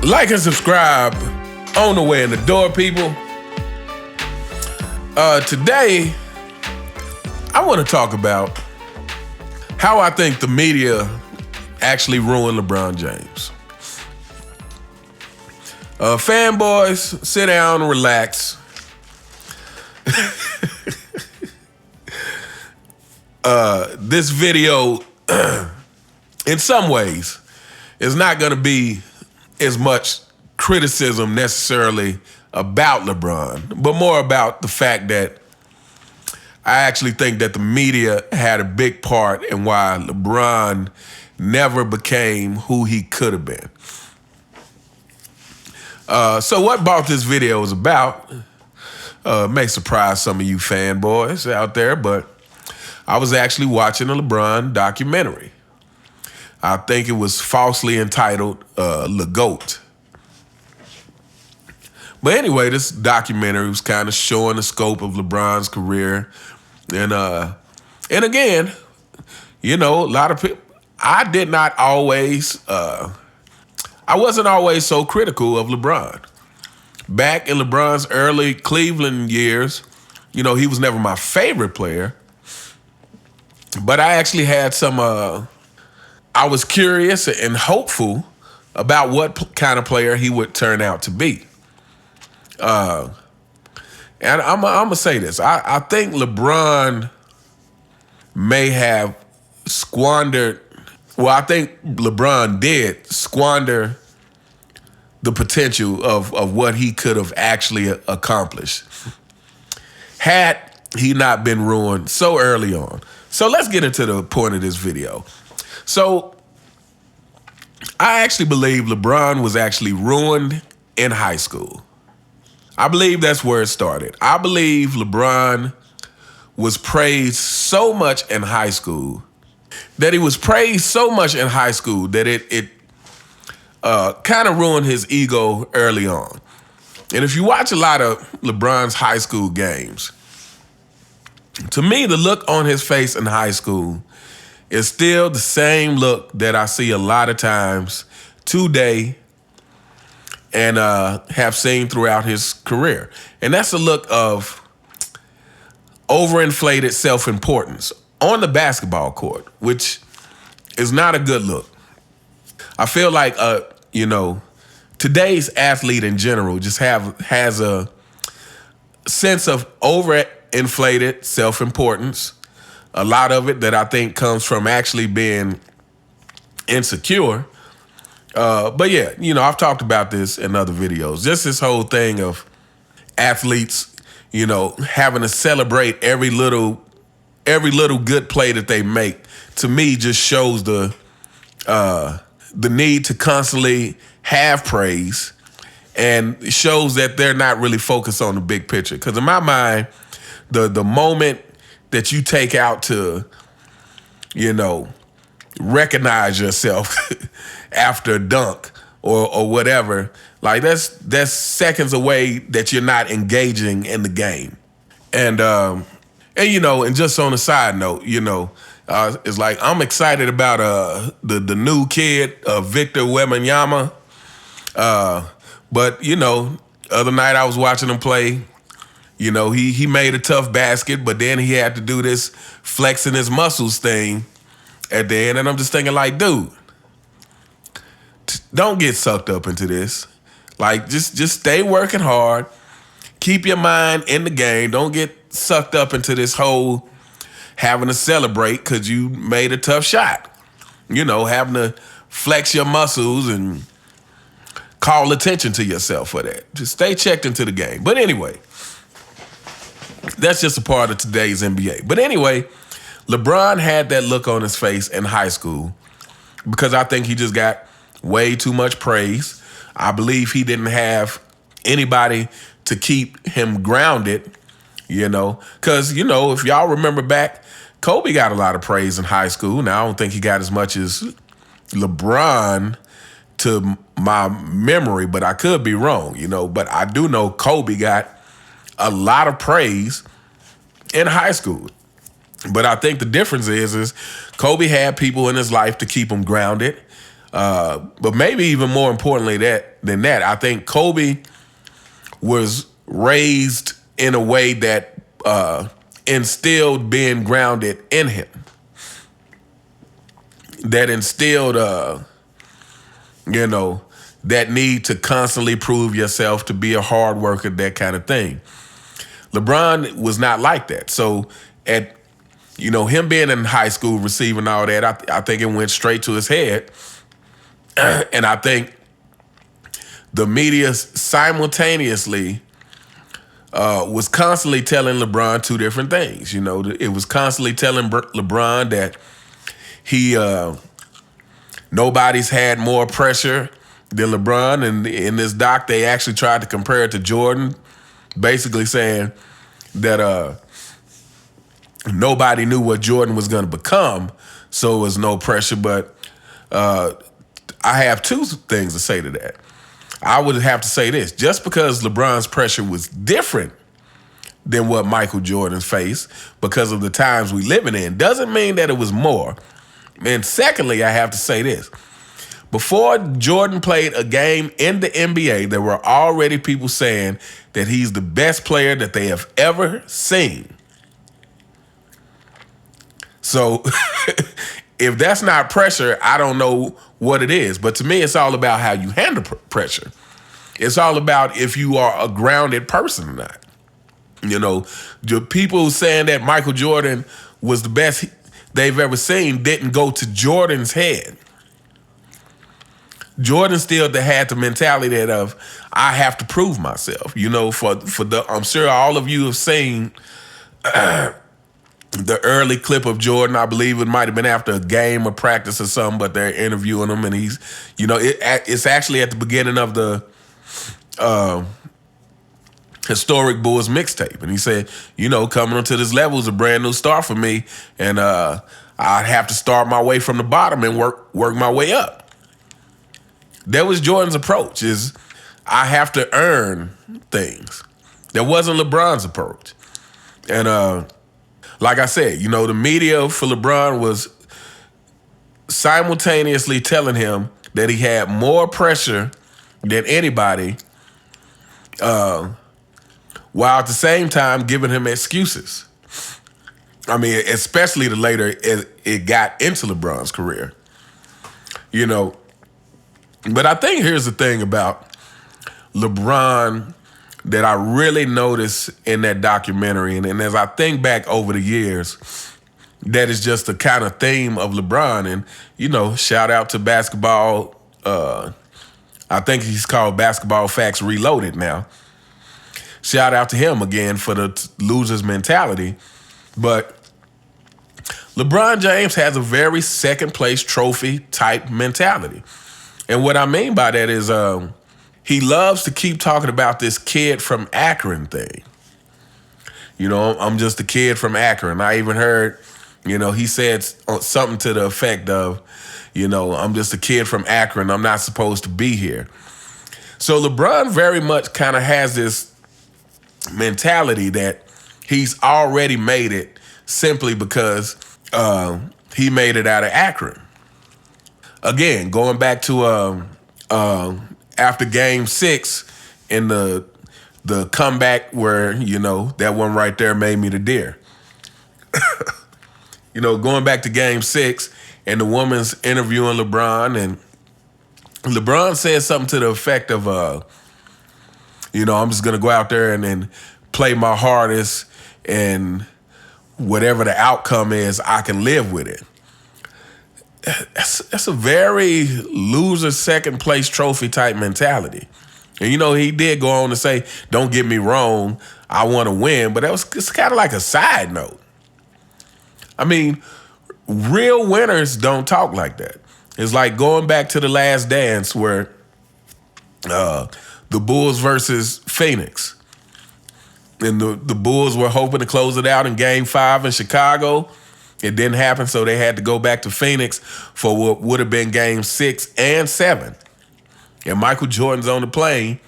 Like and subscribe on the way in the door, people. Today, I want to talk about how I think the media actually ruined LeBron James. Fanboys, sit down and relax. This video, in some ways, is not going to be as much criticism necessarily about LeBron, but more about the fact that I actually think that the media had a big part in why LeBron never became who he could have been. So what Bought This Video is about may surprise some of you fanboys out there, but I was actually watching a LeBron documentary. I think it was falsely entitled Le GOAT. But anyway, this documentary was kind of showing the scope of LeBron's career. And again, you know, a lot of people, I wasn't always so critical of LeBron. Back in LeBron's early Cleveland years, you know, he was never my favorite player. But I actually had I was curious and hopeful about what kind of player he would turn out to be. And I'm going to say this. I think LeBron may have squandered, I think LeBron did squander the potential of what he could have actually accomplished had he not been ruined so early on. So let's get into the point of this video. So I actually believe LeBron was actually ruined in high school. I believe that's where it started. I believe LeBron was praised so much in high school that it kind of ruined his ego early on. And if you watch a lot of LeBron's high school games, to me, the look on his face in high school is still the same look that I see a lot of times today and have seen throughout his career. And that's a look of overinflated self-importance on the basketball court, which is not a good look. I feel like, today's athlete in general just has a sense of overinflated self-importance. A lot of it that I think comes from actually being insecure. But yeah, you know, I've talked about this in other videos. Just this whole thing of athletes, you know, having to celebrate every little good play that they make, to me just shows the need to constantly have praise, and shows that they're not really focused on the big picture. Because in my mind, the moment that you take out to, you know, recognize yourself after a dunk or whatever, like that's seconds away that you're not engaging in the game. And you know, and just on a side note, you know, it's like I'm excited about the new kid, Victor Wembanyama. But you know, other night I was watching him play. You know, he made a tough basket, but then he had to do this flexing his muscles thing at the end. And I'm just thinking like, dude, don't get sucked up into this. Like, just stay working hard. Keep your mind in the game. Don't get sucked up into this whole having to celebrate because you made a tough shot. You know, having to flex your muscles and call attention to yourself for that. Just stay checked into the game. But anyway, that's just a part of today's NBA. But anyway, LeBron had that look on his face in high school because I think he just got way too much praise. I believe he didn't have anybody to keep him grounded, you know. Because, you know, if y'all remember back, Kobe got a lot of praise in high school. Now, I don't think he got as much as LeBron to my memory, but I could be wrong, you know. But I do know Kobe got a lot of praise in high school. But I think the difference is Kobe had people in his life to keep him grounded. But maybe even more importantly than that, I think Kobe was raised in a way that instilled being grounded in him. That instilled, that need to constantly prove yourself, to be a hard worker, that kind of thing. LeBron was not like that. So him being in high school, receiving all that, I think it went straight to his head. And I think the media simultaneously was constantly telling LeBron two different things. It was constantly telling LeBron that nobody's had more pressure than LeBron. And in this doc, they actually tried to compare it to Jordan, basically saying that nobody knew what Jordan was going to become, so it was no pressure. But I have two things to say to that. I would have to say this: just because LeBron's pressure was different than what Michael Jordan faced because of the times we living in, doesn't mean that it was more. And secondly, I have to say this: before Jordan played a game in the NBA, there were already people saying that he's the best player that they have ever seen. So if that's not pressure, I don't know what it is. But to me, it's all about how you handle pressure. It's all about if you are a grounded person or not. The people saying that Michael Jordan was the best they've ever seen didn't go to Jordan's head. Jordan still had the mentality of, I have to prove myself. I'm sure all of you have seen the early clip of Jordan. I believe it might have been after a game or practice or something, but they're interviewing him, and he's, it's actually at the beginning of the Historic Bulls mixtape. And he said, coming onto this level is a brand new start for me, and I'd have to start my way from the bottom and work my way up. That was Jordan's approach, is I have to earn things. That wasn't LeBron's approach. And like I said, the media for LeBron was simultaneously telling him that he had more pressure than anybody, while at the same time giving him excuses. I mean, especially the later it got into LeBron's career. But I think here's the thing about LeBron that I really noticed in that documentary, and as I think back over the years, that is just the kind of theme of LeBron. And, shout out to basketball. I think he's called Basketball Facts Reloaded now. Shout out to him again for the loser's mentality. But LeBron James has a very second place trophy type mentality. And what I mean by that is he loves to keep talking about this kid from Akron thing. I'm just a kid from Akron. I even heard, he said something to the effect of, I'm just a kid from Akron. I'm not supposed to be here. So LeBron very much kind of has this mentality that he's already made it simply because he made it out of Akron. Again, going back to after Game 6 in the comeback where, that one right there made me the deer. Going back to Game 6 and the woman's interviewing LeBron, and LeBron said something to the effect of, I'm just going to go out there and then play my hardest, and whatever the outcome is, I can live with it. That's a very loser second place trophy type mentality. And he did go on to say, don't get me wrong, I want to win, but it's kind of like a side note. I mean, real winners don't talk like that. It's like going back to The Last Dance where the Bulls versus Phoenix. And the Bulls were hoping to close it out in Game 5 in Chicago. It didn't happen, so they had to go back to Phoenix for what would have been Game 6 and 7. And Michael Jordan's on the plane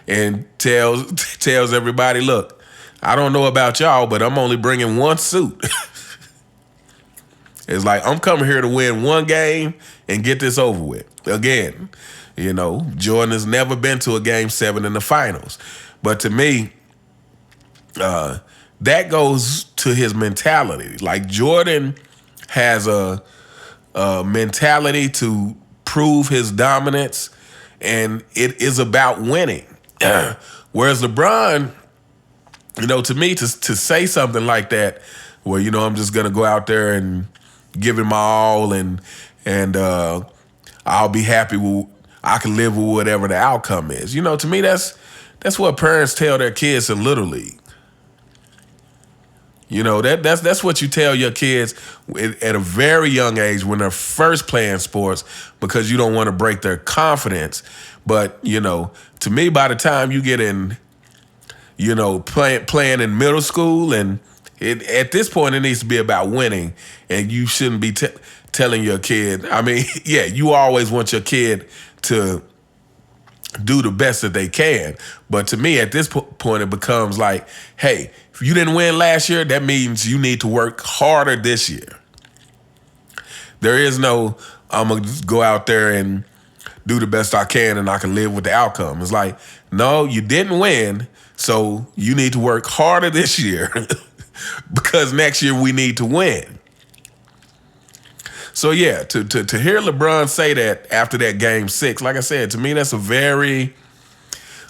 and tells everybody, look, I don't know about y'all, but I'm only bringing one suit. It's like, I'm coming here to win one game and get this over with. Again, Jordan has never been to a game 7 in the finals. But to me, that goes to his mentality. Like, Jordan has a mentality to prove his dominance, and it is about winning. Whereas LeBron, to me, to say something like that, where I'm just gonna go out there and give it my all, and I'll be happy with, I can live with whatever the outcome is. To me, that's what parents tell their kids in Little League. That's what you tell your kids at a very young age when they're first playing sports, because you don't want to break their confidence. But to me, by the time you get in, playing in middle school, and at this point it needs to be about winning, and you shouldn't be telling your kid. I mean, yeah, you always want your kid to do the best that they can. But to me, at this point, it becomes like, hey, if you didn't win last year, that means you need to work harder this year. There is no, I'm going to just go out there and do the best I can and I can live with the outcome. It's like, no, you didn't win, so you need to work harder this year because next year we need to win. So yeah, to hear LeBron say that after that game 6, like I said, to me that's a very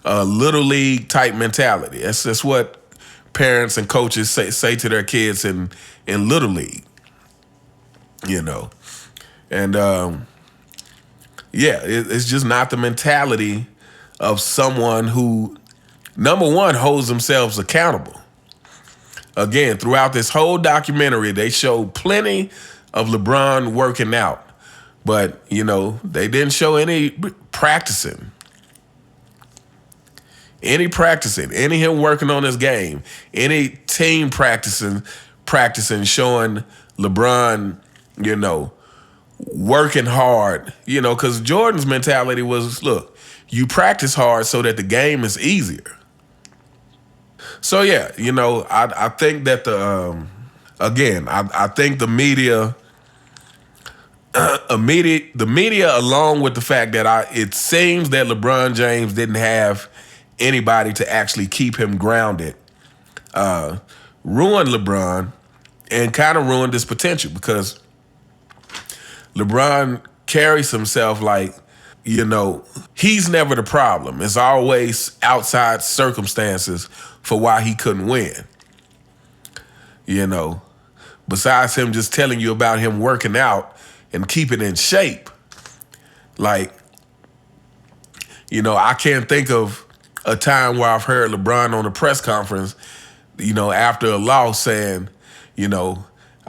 Little League type mentality. That's what parents and coaches say to their kids in Little League. And yeah, it's just not the mentality of someone who, number one, holds themselves accountable. Again, throughout this whole documentary, they showed plenty of LeBron working out, but they didn't show any practicing. Any him working on his game, any team practicing, showing LeBron, working hard, because Jordan's mentality was, look, you practice hard so that the game is easier. So yeah, I think that I think the media, along with the fact that it seems that LeBron James didn't have anybody to actually keep him grounded, ruined LeBron and kind of ruined his potential, because LeBron carries himself like, he's never the problem. It's always outside circumstances for why he couldn't win. Besides him just telling you about him working out and keeping in shape. Like, I can't think of a time where I've heard LeBron on a press conference, after a loss saying,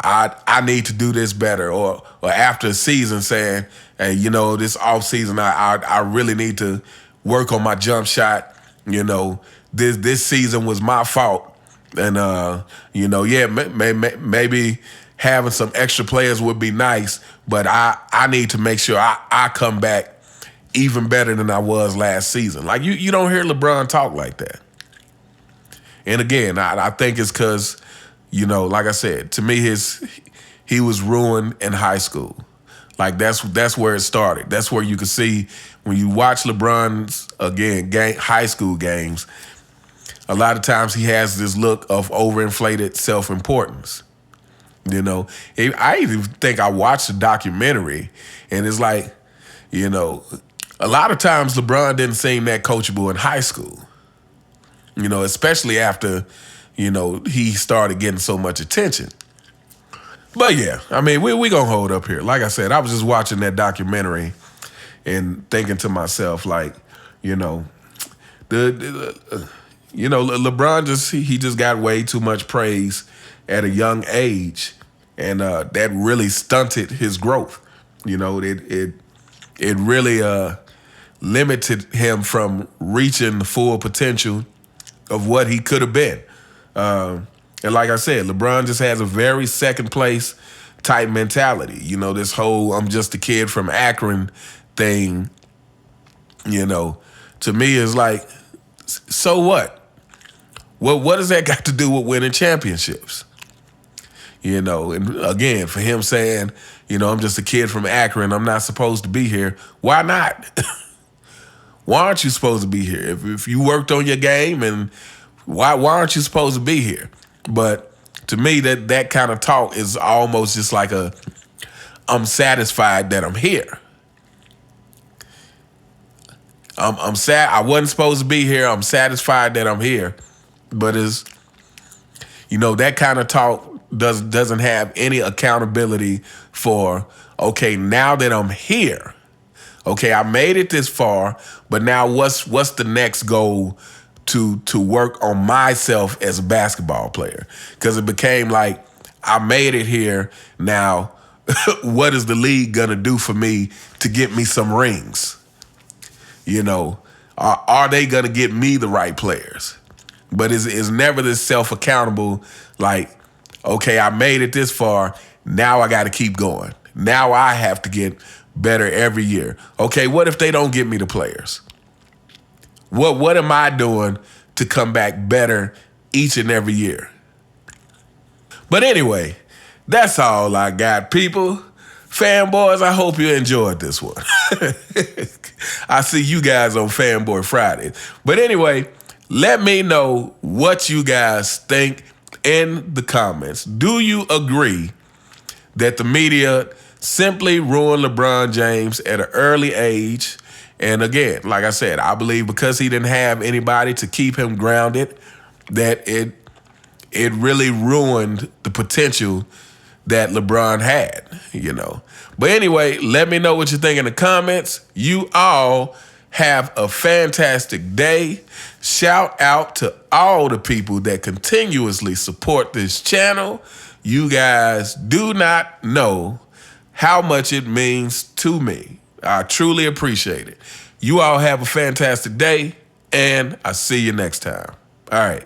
I need to do this better, or after a season saying, hey, this off season I really need to work on my jump shot. This season was my fault, and yeah, maybe having some extra players would be nice, but I need to make sure I come back even better than I was last season. Like, you don't hear LeBron talk like that. And again, I think it's because, like I said, to me, he was ruined in high school. Like, that's where it started. That's where you can see when you watch LeBron's, again, high school games, a lot of times he has this look of overinflated self-importance. I even think I watched the documentary, and it's like, a lot of times LeBron didn't seem that coachable in high school. Especially after, he started getting so much attention. But yeah, I mean, we gonna hold up here. Like I said, I was just watching that documentary and thinking to myself, like, LeBron just got way too much praise at a young age, and that really stunted his growth. It really limited him from reaching the full potential of what he could have been. And like I said, LeBron just has a very second place type mentality. This whole I'm just a kid from Akron thing, to me is like, so what? What does that got to do with winning championships? You know, and again, for him saying, I'm just a kid from Akron, I'm not supposed to be here. Why not? Why aren't you supposed to be here? If you worked on your game, and why aren't you supposed to be here? But to me, that kind of talk is almost just like I'm satisfied that I'm here. I'm sad I wasn't supposed to be here. I'm satisfied that I'm here. But that kind of talk doesn't have any accountability for, okay, now that I'm here, okay, I made it this far, but now what's the next goal to work on myself as a basketball player? Because it became like, I made it here. Now, what is the league gonna do for me to get me some rings? Are they gonna get me the right players? But it's never this self-accountable, like, okay, I made it this far, now I gotta keep going. Now I have to get better every year. Okay, what if they don't get me the players? What am I doing to come back better each and every year? But anyway, that's all I got, people. Fanboys, I hope you enjoyed this one. I see you guys on Fanboy Friday. But anyway, let me know what you guys think in the comments. Do you agree that the media simply ruined LeBron James at an early age? And again, like I said, I believe because he didn't have anybody to keep him grounded, that it really ruined the potential that LeBron had, But anyway, let me know what you think in the comments. You all have a fantastic day. Shout out to all the people that continuously support this channel. You guys do not know how much it means to me. I truly appreciate it. You all have a fantastic day, and I'll see you next time. All right.